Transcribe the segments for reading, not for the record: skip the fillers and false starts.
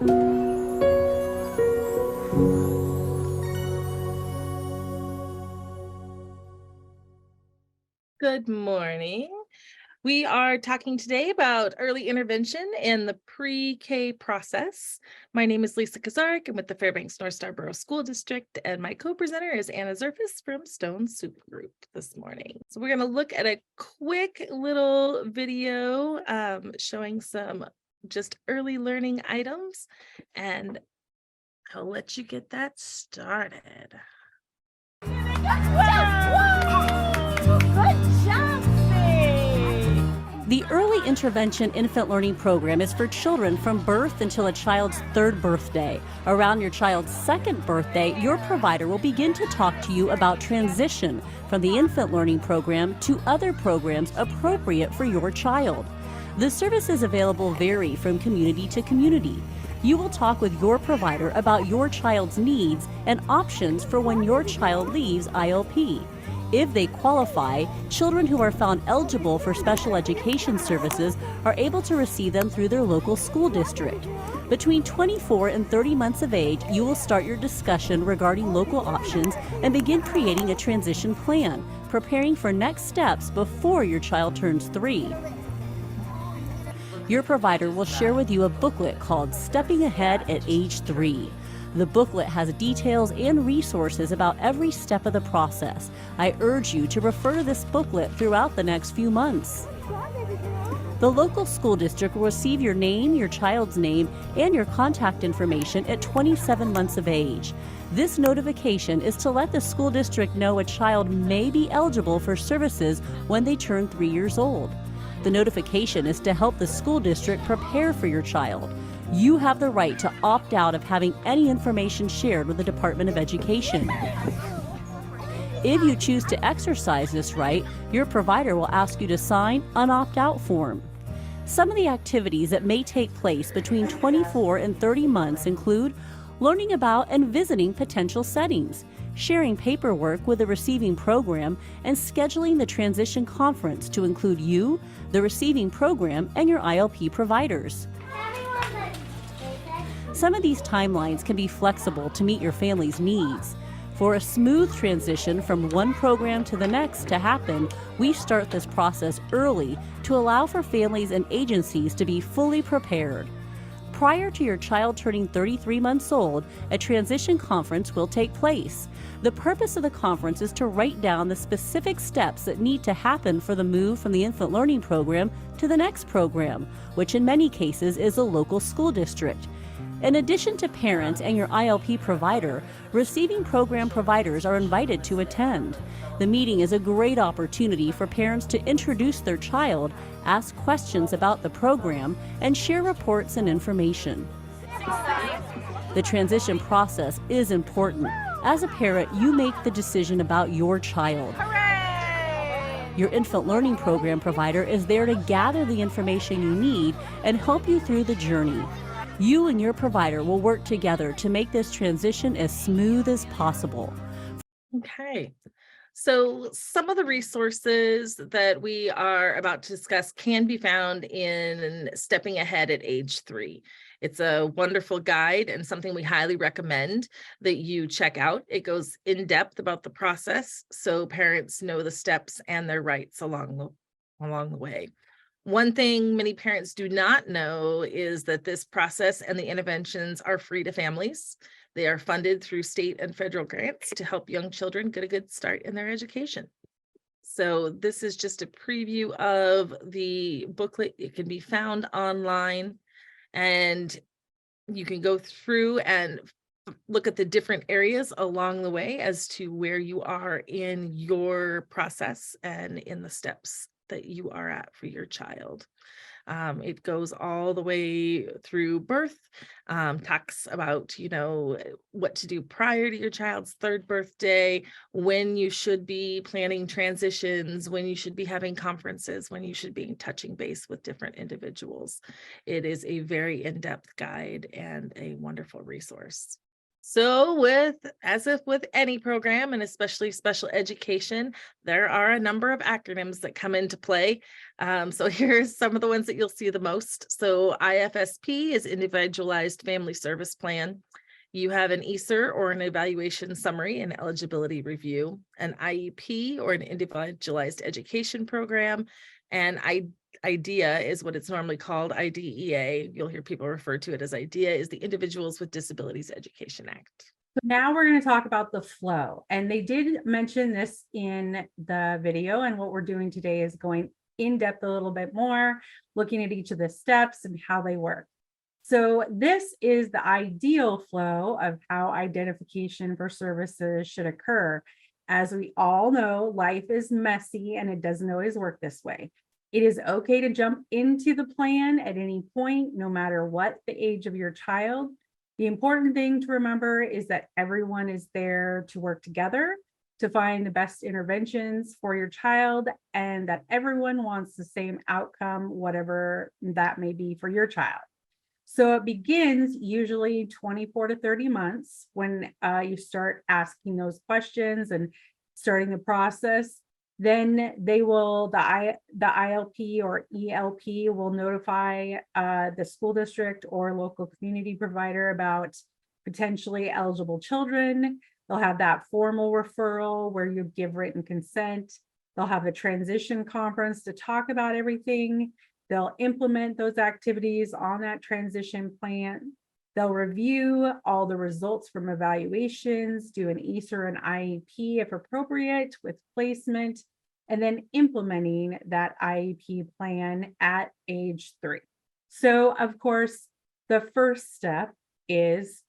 Good morning. We are talking today about early intervention in the pre-K process. My name is Lisa Kazarek. I'm with the Fairbanks North Star Borough School District, and my co-presenter is Anna Zerfis from Stone Soup Group this morning. So we're going to look at a quick little video showing some just early learning items, and I'll let you get that started. The Early Intervention Infant Learning Program is for children from birth until a child's third birthday. Around your child's second birthday, your provider will begin to talk to you about transition from the infant learning program to other programs appropriate for your child. The services available vary from community to community. You will talk with your provider about your child's needs and options for when your child leaves ILP. If they qualify, children who are found eligible for special education services are able to receive them through their local school district. Between 24 and 30 months of age, you will start your discussion regarding local options and begin creating a transition plan, preparing for next steps before your child turns 3. Your provider will share with you a booklet called Stepping Ahead at Age 3. The booklet has details and resources about every step of the process. I urge you to refer to this booklet throughout the next few months. The local school district will receive your name, your child's name, and your contact information at 27 months of age. This notification is to let the school district know a child may be eligible for services when they turn 3 years old. The notification is to help the school district prepare for your child. You have the right to opt out of having any information shared with the Department of Education. If you choose to exercise this right, your provider will ask you to sign an opt-out form. Some of the activities that may take place between 24 and 30 months include learning about and visiting potential settings, sharing paperwork with the receiving program, and scheduling the transition conference to include you, the receiving program, and your ILP providers. Some of these timelines can be flexible to meet your family's needs. For a smooth transition from one program to the next to happen, we start this process early to allow for families and agencies to be fully prepared. Prior to your child turning 33 months old, a transition conference will take place. The purpose of the conference is to write down the specific steps that need to happen for the move from the infant learning program to the next program, which in many cases is a local school district. In addition to parents and your ILP provider, receiving program providers are invited to attend. The meeting is a great opportunity for parents to introduce their child, ask questions about the program, and share reports and information. The transition process is important. As a parent, you make the decision about your child. Your infant learning program provider is there to gather the information you need and help you through the journey. You and your provider will work together to make this transition as smooth as possible. Okay. So some of the resources that we are about to discuss can be found in Stepping Ahead at Age 3. It's a wonderful guide and something we highly recommend that you check out. It goes in depth about the process so parents know the steps and their rights along the way. One thing many parents do not know is that this process and the interventions are free to families. They are funded through state and federal grants to help young children get a good start in their education. So this is just a preview of the booklet. It can be found online, and you can go through and look at the different areas along the way as to where you are in your process and in the steps that you are at for your child. It goes all the way through birth, talks about, what to do prior to your child's third birthday, when you should be planning transitions, when you should be having conferences, when you should be touching base with different individuals. It is a very in-depth guide and a wonderful resource. So, as if with any program, and especially special education, there are a number of acronyms that come into play. So, here's some of the ones that you'll see the most. So, IFSP is Individualized Family Service Plan. You have an ESER, or an Evaluation Summary and Eligibility Review, an IEP, or an Individualized Education Program, and IDEA is what it's normally called, IDEA. You'll hear people refer to it as IDEA, is the Individuals with Disabilities Education Act. Now we're going to talk about the flow. And they did mention this in the video. And what we're doing today is going in depth a little bit more, looking at each of the steps and how they work. So this is the ideal flow of how identification for services should occur. As we all know, life is messy and it doesn't always work this way. It is okay to jump into the plan at any point, no matter what the age of your child. The important thing to remember is that everyone is there to work together to find the best interventions for your child, and that everyone wants the same outcome, whatever that may be for your child. So it begins usually 24 to 30 months when you start asking those questions and starting the process. Then they will, the ILP or ELP will notify the school district or local community provider about potentially eligible children. They'll have that formal referral where you give written consent. They'll have a transition conference to talk about everything. They'll implement those activities on that transition plan. They'll review all the results from evaluations, do an ESER and IEP if appropriate with placement, and then implementing that IEP plan at age 3. So, of course, the first step is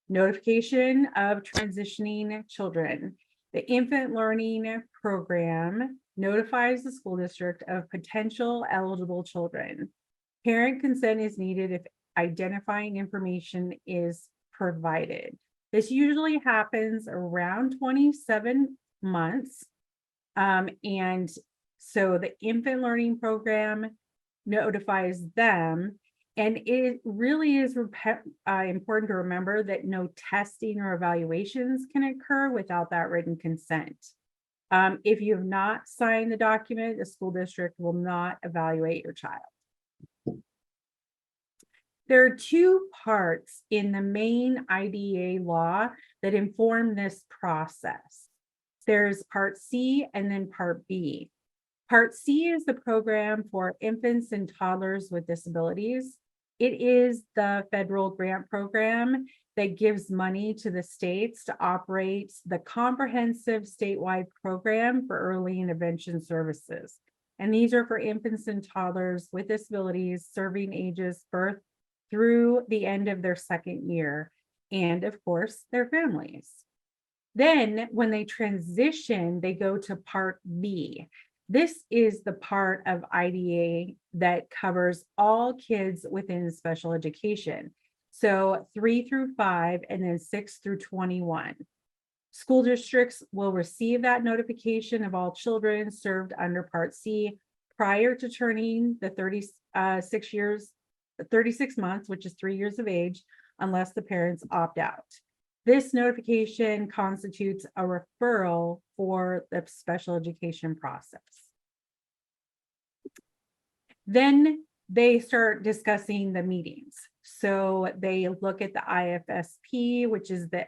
notification of transitioning children. The infant learning program notifies the school district of potential eligible children. Parent consent is needed if identifying information is provided. This usually happens around 27 months. And so the infant learning program notifies them. And it really is important to remember that no testing or evaluations can occur without that written consent. If you have not signed the document, the school district will not evaluate your child. There are 2 parts in the main IDEA law that inform this process. There's Part C and then Part B. Part C is the program for infants and toddlers with disabilities. It is the federal grant program that gives money to the states to operate the comprehensive statewide program for early intervention services. And these are for infants and toddlers with disabilities serving ages birth through the end of their 2nd year, and of course, their families. Then when they transition, they go to Part B. This is the part of IDEA that covers all kids within special education. So 3 through 5 and then 6 through 21. School districts will receive that notification of all children served under Part C prior to turning the 36 months, which is 3 years of age, unless the parents opt out. This notification constitutes a referral for the special education process. Then they start discussing the meetings. So they look at the IFSP, which is the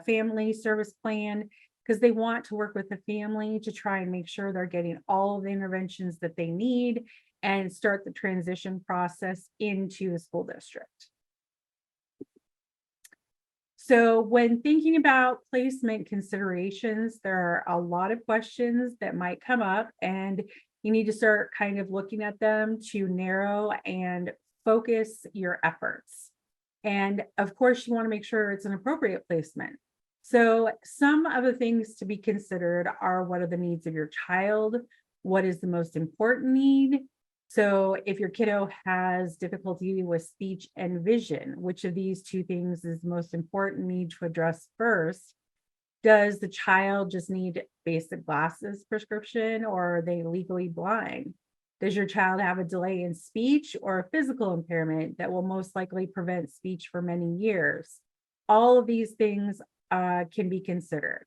family service plan, because they want to work with the family to try and make sure they're getting all of the interventions that they need and start the transition process into the school district. So when thinking about placement considerations, there are a lot of questions that might come up, and you need to start kind of looking at them to narrow and focus your efforts. And of course, you want to make sure it's an appropriate placement. So some of the things to be considered are: what are the needs of your child? What is the most important need? So if your kiddo has difficulty with speech and vision, which of these 2 things is the most important need to address first? Does the child just need basic glasses prescription, or are they legally blind? Does your child have a delay in speech or a physical impairment that will most likely prevent speech for many years? all of these things can be considered.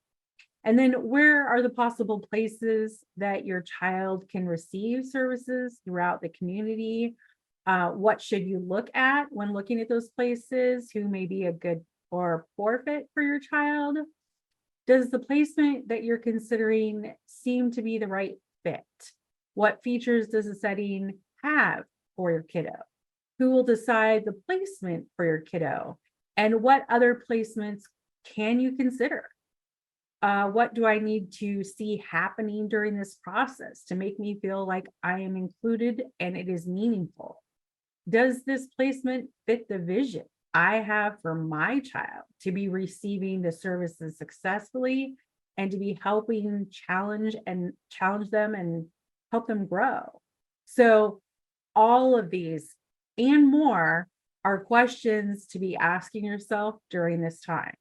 And then where are the possible places that your child can receive services throughout the community? What should you look at when looking at those places? Who may be a good or poor fit for your child? Does the placement that you're considering seem to be the right fit? What features does the setting have for your kiddo? Who will decide the placement for your kiddo? And what other placements can you consider? What do I need to see happening during this process to make me feel like I am included and it is meaningful? Does this placement fit the vision I have for my child to be receiving the services successfully and to be helping challenge them and help them grow? So all of these and more are questions to be asking yourself during this time.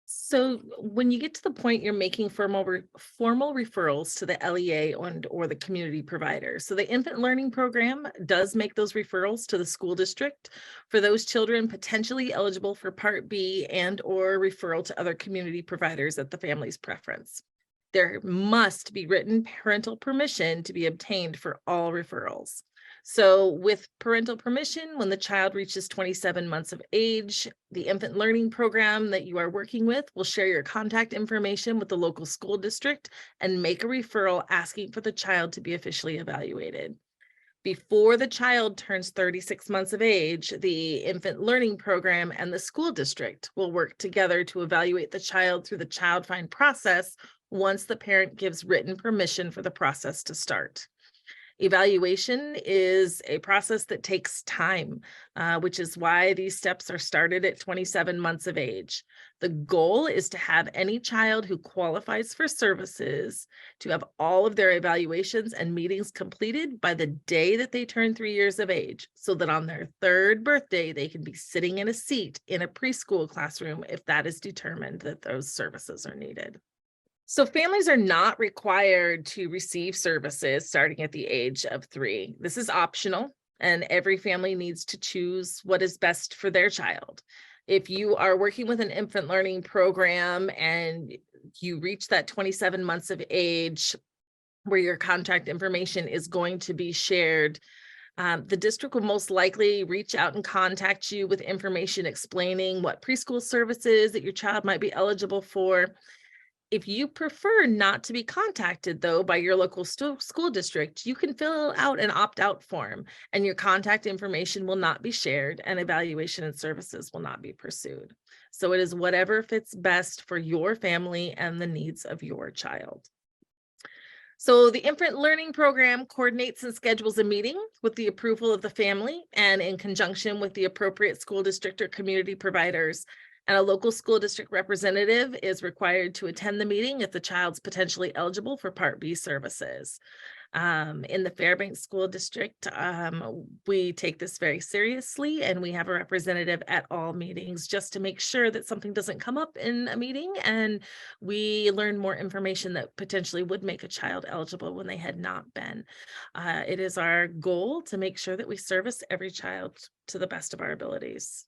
So when you get to the point you're making formal referrals to the LEA or the community provider. So the infant learning program does make those referrals to the school district for those children potentially eligible for Part B and or referral to other community providers at the family's preference. There must be written parental permission to be obtained for all referrals. So with parental permission, when the child reaches 27 months of age, the infant learning program that you are working with will share your contact information with the local school district and make a referral asking for the child to be officially evaluated. Before the child turns 36 months of age, the infant learning program and the school district will work together to evaluate the child through the child find process once the parent gives written permission for the process to start. Evaluation is a process that takes time, which is why these steps are started at 27 months of age. The goal is to have any child who qualifies for services to have all of their evaluations and meetings completed by the day that they turn 3 years of age, so that on their third birthday, they can be sitting in a seat in a preschool classroom if that is determined that those services are needed. So families are not required to receive services starting at the age of 3. This is optional, and every family needs to choose what is best for their child. If you are working with an infant learning program and you reach that 27 months of age where your contact information is going to be shared, the district will most likely reach out and contact you with information explaining what preschool services that your child might be eligible for. If you prefer not to be contacted, though, by your local school district, you can fill out an opt-out form and your contact information will not be shared and evaluation and services will not be pursued. So it is whatever fits best for your family and the needs of your child. So the infant learning program coordinates and schedules a meeting with the approval of the family and in conjunction with the appropriate school district or community providers. And a local school district representative is required to attend the meeting if the child's potentially eligible for Part B services. In the Fairbanks School District, we take this very seriously, and we have a representative at all meetings just to make sure that something doesn't come up in a meeting and we learn more information that potentially would make a child eligible when they had not been. It is our goal to make sure that we service every child to the best of our abilities.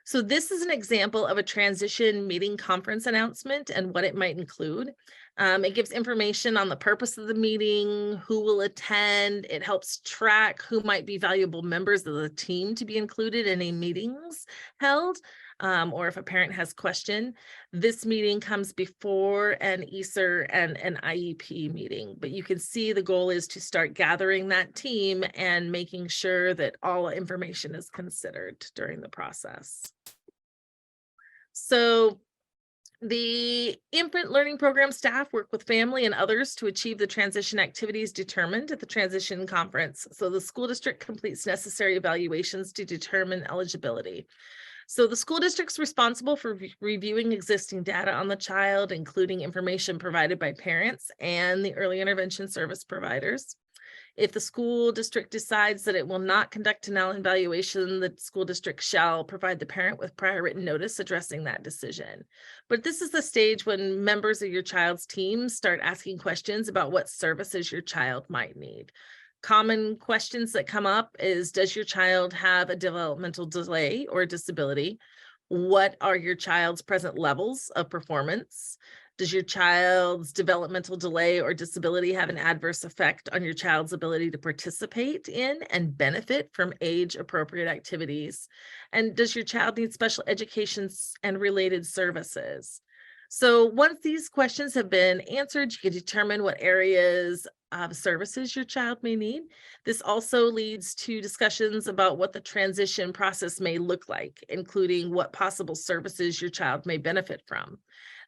So this is an example of a transition meeting conference announcement and what it might include. It gives information on the purpose of the meeting, who will attend. It helps track who might be valuable members of the team to be included in any meetings held, or if a parent has question. This meeting comes before an ESER and an IEP meeting, but you can see the goal is to start gathering that team and making sure that all information is considered during the process. So the infant learning program staff work with family and others to achieve the transition activities determined at the transition conference. So the school district completes necessary evaluations to determine eligibility. So the school district's responsible for reviewing existing data on the child, including information provided by parents and the early intervention service providers. If the school district decides that it will not conduct an evaluation, the school district shall provide the parent with prior written notice addressing that decision. But this is the stage when members of your child's team start asking questions about what services your child might need. common questions that come up is, does your child have a developmental delay or disability? What are your child's present levels of performance? Does your child's developmental delay or disability have an adverse effect on your child's ability to participate in and benefit from age-appropriate activities? And does your child need special education and related services? So once these questions have been answered, you can determine what areas of services your child may need. This also leads to discussions about what the transition process may look like, including what possible services your child may benefit from.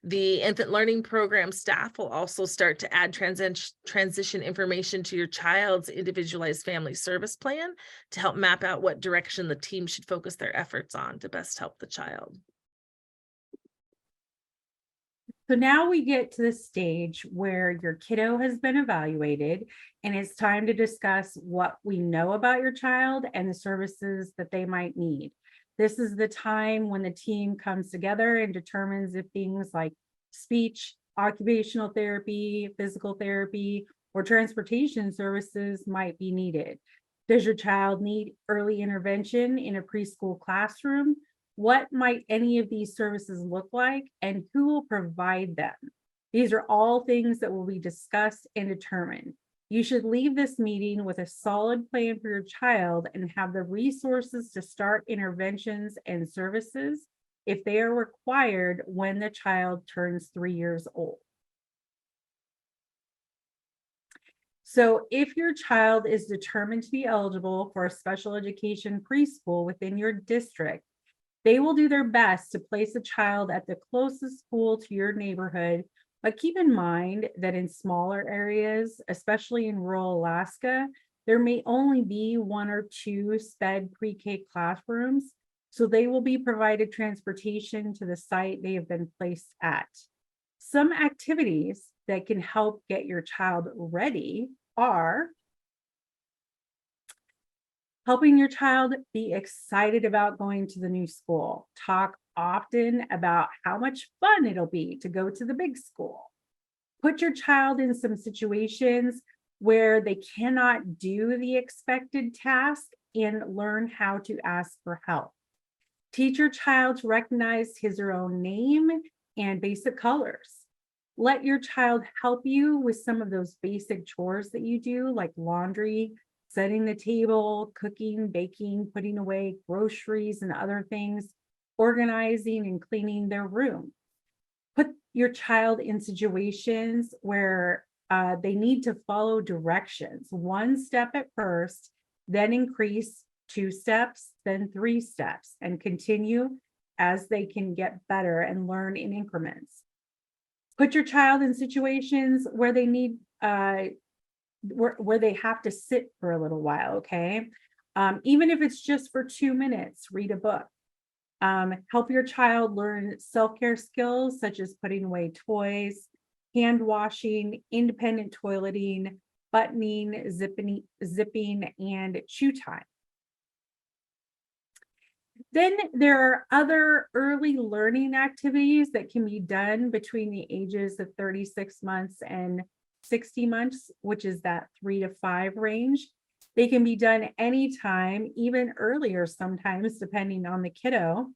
The infant learning program staff will also start to add transition information to your child's individualized family service plan to help map out what direction the team should focus their efforts on to best help the child. So now we get to the stage where your kiddo has been evaluated, and it's time to discuss what we know about your child and the services that they might need. This is the time when the team comes together and determines if things like speech, occupational therapy, physical therapy, or transportation services might be needed. Does your child need early intervention in a preschool classroom? What might any of these services look like, and who will provide them? These are all things that will be discussed and determined. You should leave this meeting with a solid plan for your child and have the resources to start interventions and services if they are required when the child turns 3 years old. So if your child is determined to be eligible for a special education preschool within your district, they will do their best to place a child at the closest school to your neighborhood, but keep in mind that in smaller areas, especially in rural Alaska, there may only be 1 or 2 sped pre-K classrooms, so they will be provided transportation to the site they have been placed at. Some activities that can help get your child ready are helping your child be excited about going to the new school. Talk often about how much fun it'll be to go to the big school. Put your child in some situations where they cannot do the expected task and learn how to ask for help. Teach your child to recognize his or her own name and basic colors. Let your child help you with some of those basic chores that you do, like laundry, setting the table, cooking, baking, putting away groceries and other things, organizing and cleaning their room. Put your child in situations where they need to follow directions, 1 step at first, then increase 2 steps, then 3 steps, and continue as they can get better and learn in increments. Put your child in situations where they need where they have to sit for a little while, okay? Even if it's just for 2 minutes, read a book. Help your child learn self-care skills such as putting away toys, hand washing, independent toileting, buttoning, zipping, and chew time. Then there are other early learning activities that can be done between the ages of 36 months and 60 months, which is that 3 to 5 range. They can be done anytime, even earlier sometimes, depending on the kiddo.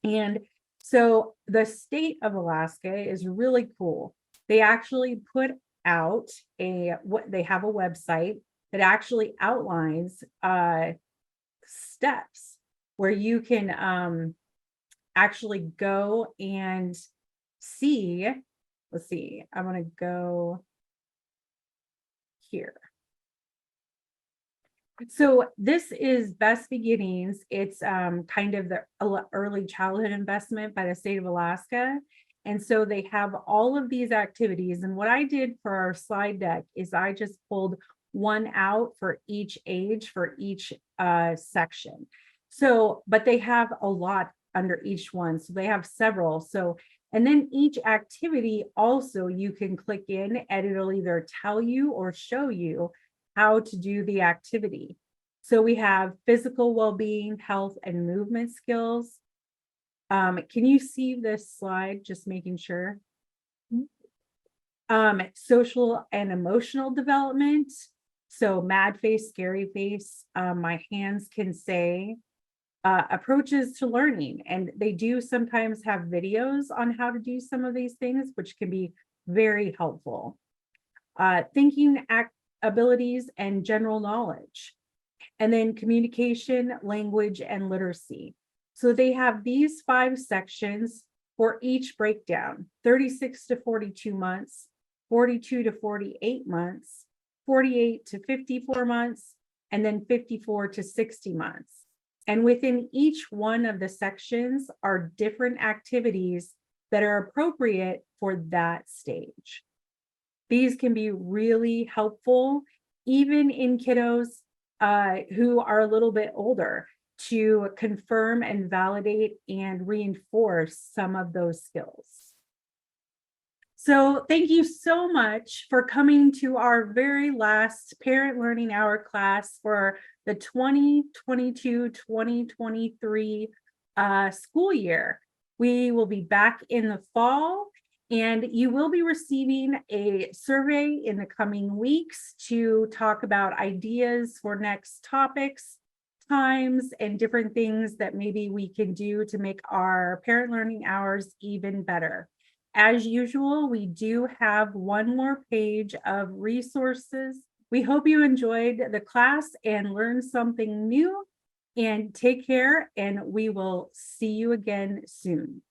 And so the state of Alaska is really cool. They actually put out they have a website that actually outlines steps where you can actually go and see. Let's see, I'm going to go here. So this is Best Beginnings. It's kind of the early childhood investment by the state of Alaska. And so they have all of these activities. And what I did for our slide deck is I just pulled one out for each age, for each section. So, but they have a lot under each one. So they have several. So, and then each activity also you can click in and it'll either tell you or show you how to do the activity. So we have physical well-being, health, and movement skills. Can you see this slide? Just making sure. Social and emotional development, So mad face, scary face, my hands can say approaches to learning. And they do sometimes have videos on how to do some of these things, which can be very helpful. Thinking abilities and general knowledge, and then communication, language, and literacy. So they have these 5 sections for each breakdown: 36 to 42 months, 42 to 48 months, 48 to 54 months, and then 54 to 60 months. And within each one of the sections are different activities that are appropriate for that stage. These can be really helpful, even in kiddos who are a little bit older, to confirm and validate and reinforce some of those skills. So thank you so much for coming to our very last Parent Learning Hour class for the 2022-2023 school year. We will be back in the fall, and you will be receiving a survey in the coming weeks to talk about ideas for next topics, times, and different things that maybe we can do to make our parent learning hours even better. As usual, we do have one more page of resources. We hope you enjoyed the class and learned something new. And take care, and we will see you again soon.